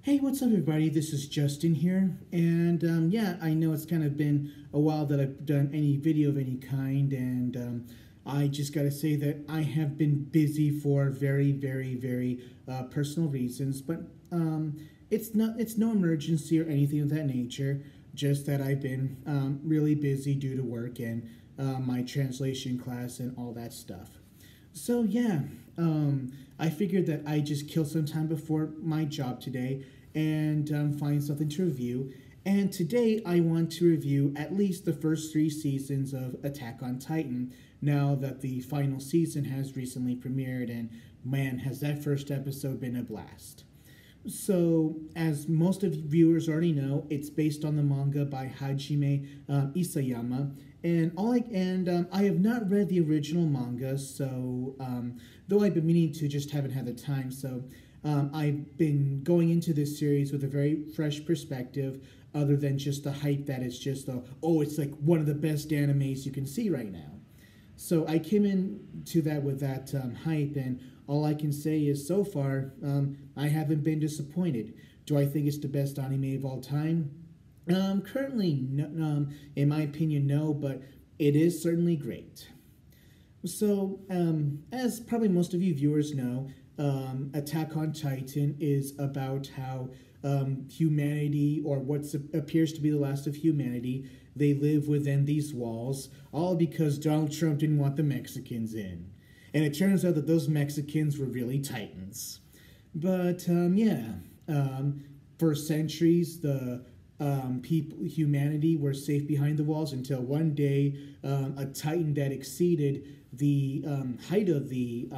Hey, what's up, everybody? This is Justin here, and yeah, I know it's kind of been a while that I've done any video of any kind, and I just gotta say that I have been busy for very personal reasons, but it's no emergency or anything of that nature. Just that I've been really busy due to work and my translation class and all that stuff. So yeah, I figured that I just kill some time before my job today and find something to review. And today I want to review at least the first three seasons of Attack on Titan. Now that the final season has recently premiered, and man, has that first episode been a blast. So, as most of you viewers already know, it's based on the manga by Hajime Isayama, and I have not read the original manga. So, though I've been meaning to, just haven't had the time. So, I've been going into this series with a very fresh perspective, other than just the hype that it's just it's like one of the best animes you can see right now. So I came into that with that hype, and all I can say is so far, I haven't been disappointed. Do I think it's the best anime of all time? Currently, no, in my opinion, no, but it is certainly great. So, as probably most of you viewers know, Attack on Titan is about how humanity, or what appears to be the last of humanity, they live within these walls, all because Donald Trump didn't want the Mexicans in. And it turns out that those Mexicans were really Titans. But, for centuries, the humanity were safe behind the walls until one day a Titan that exceeded the height of the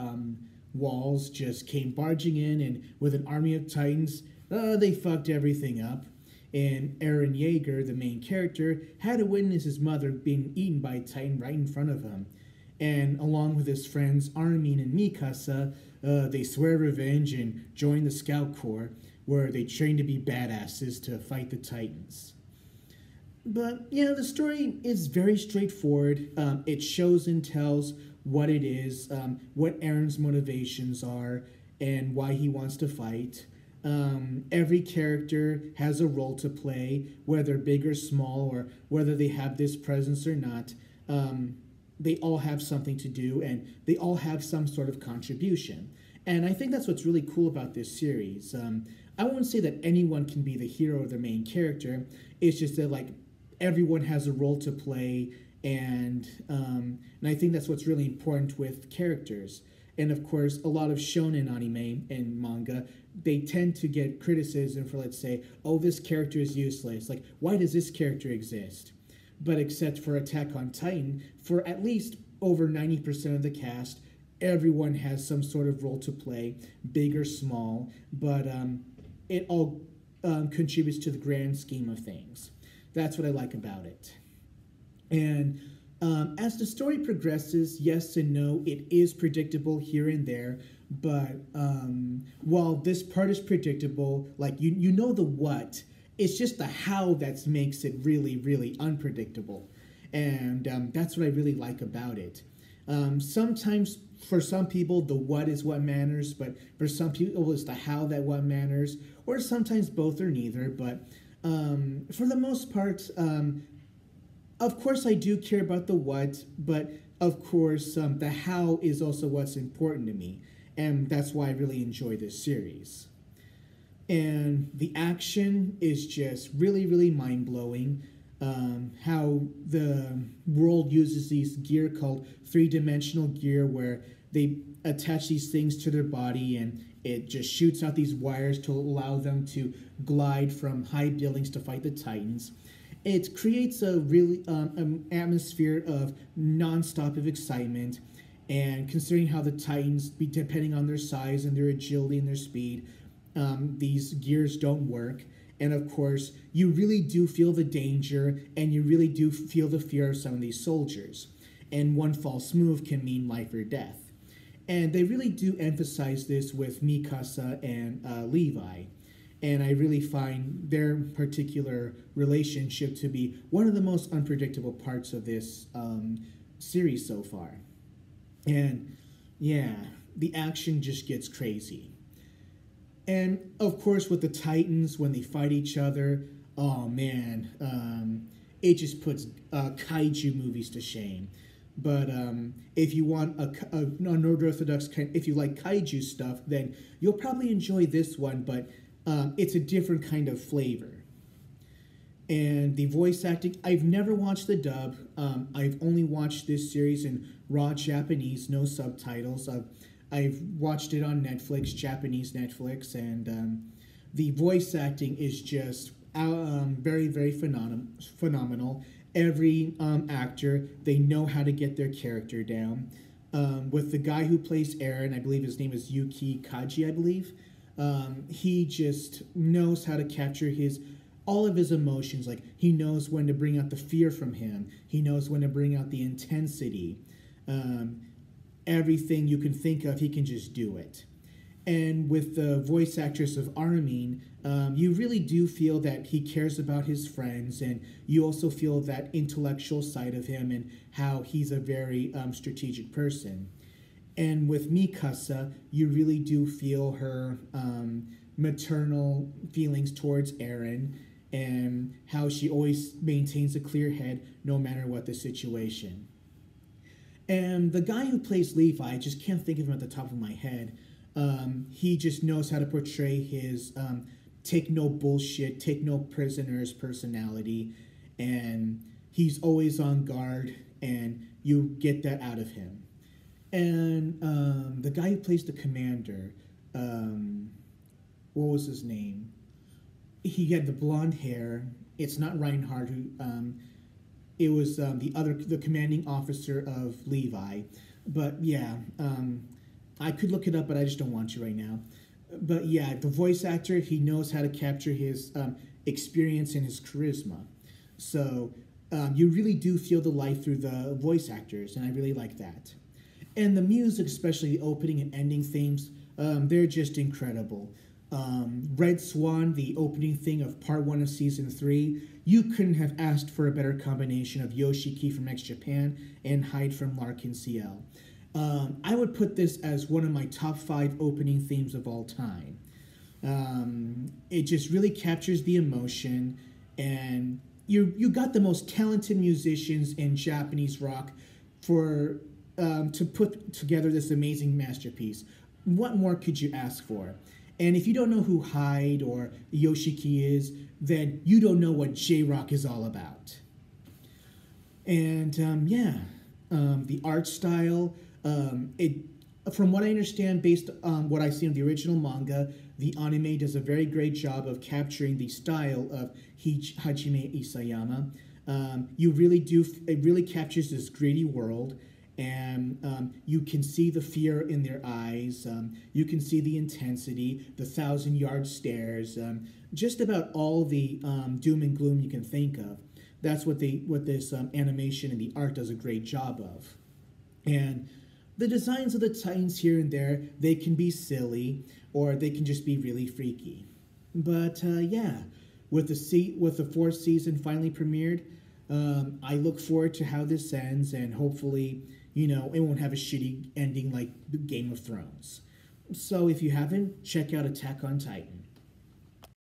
walls just came barging in, and with an army of Titans, they fucked everything up. And Eren Yeager, the main character, had to witness his mother being eaten by a Titan right in front of him. And along with his friends Armin and Mikasa, they swear revenge and join the Scout Corps, where they train to be badasses to fight the Titans. But, yeah, the story is very straightforward. It shows and tells what it is, what Eren's motivations are, and why he wants to fight. Every character has a role to play, whether big or small, or whether they have this presence or not. They all have something to do, and they all have some sort of contribution. And I think that's what's really cool about this series. I won't say that anyone can be the hero or the main character. It's just that, like, everyone has a role to play, and I think that's what's really important with characters. And of course, a lot of shonen anime and manga, they tend to get criticism for, let's say, oh, this character is useless. Like, why does this character exist? But except for Attack on Titan, for at least over 90% of the cast, everyone has some sort of role to play, big or small, but it all contributes to the grand scheme of things. That's what I like about it. And as the story progresses, yes and no, it is predictable here and there, but while this part is predictable, like you know the what, it's just the how that makes it really unpredictable. And that's what I really like about it. Sometimes for some people the what is what matters, but for some people it's the how that what matters, or sometimes both or neither. But for the most part, of course I do care about the what, but of course the how is also what's important to me, and that's why I really enjoy this series. And the action is just really mind-blowing. How the world uses these gear called three-dimensional gear, where they attach these things to their body, and it just shoots out these wires to allow them to glide from high buildings to fight the Titans. It creates a really atmosphere of non-stop of excitement, and considering how the Titans, depending on their size and their agility and their speed, these gears don't work. And of course, you really do feel the danger, and you really do feel the fear of some of these soldiers. And one false move can mean life or death. And they really do emphasize this with Mikasa and Levi. And I really find their particular relationship to be one of the most unpredictable parts of this series so far. And yeah, the action just gets crazy. And of course, with the Titans, when they fight each other, oh man, it just puts kaiju movies to shame. But if you want a non-orthodox kind, if you like kaiju stuff, then you'll probably enjoy this one. But it's a different kind of flavor. And the voice acting, I've never watched the dub. I've only watched this series in raw Japanese, no subtitles. I've watched it on Netflix, Japanese Netflix, and the voice acting is just very, very phenomenal. Every actor, they know how to get their character down. With the guy who plays Eren, I believe his name is Yuki Kaji, I believe. He just knows how to capture all of his emotions. Like, he knows when to bring out the fear from him. He knows when to bring out the intensity. Everything you can think of, he can just do it. And with the voice actress of Armin, you really do feel that he cares about his friends, and you also feel that intellectual side of him and how he's a very strategic person. And with Mikasa, you really do feel her maternal feelings towards Eren, and how she always maintains a clear head no matter what the situation. And the guy who plays Levi, I just can't think of him at the top of my head. He just knows how to portray his take no bullshit, take no prisoners personality, and he's always on guard, and you get that out of him. And the guy who plays the commander, what was his name? He had the blonde hair. It's not Reinhardt who. It was the commanding officer of Levi. But yeah, I could look it up, but I just don't want to right now. But yeah, the voice actor, he knows how to capture his experience and his charisma. So you really do feel the life through the voice actors, and I really like that. And the music, especially the opening and ending themes, they're just incredible. Red Swan, the opening thing of part 1 of season 3, you couldn't have asked for a better combination of Yoshiki from X Japan and Hyde from Larkin CL. I would put this as one of my top 5 opening themes of all time. It just really captures the emotion, and you got the most talented musicians in Japanese rock to put together this amazing masterpiece. What more could you ask for? And if you don't know who Hyde or Yoshiki is, then you don't know what J-Rock is all about. And the art style, from what I understand, based on what I see in the original manga, the anime does a very great job of capturing the style of Hajime Isayama. It really captures this gritty world. And you can see the fear in their eyes. You can see the intensity, the 1,000-yard stares, just about all the doom and gloom you can think of. That's what this animation and the art does a great job of. And the designs of the Titans here and there, they can be silly, or they can just be really freaky. But with the 4th season finally premiered, I look forward to how this ends, and hopefully, it won't have a shitty ending like Game of Thrones. So if you haven't, check out Attack on Titan.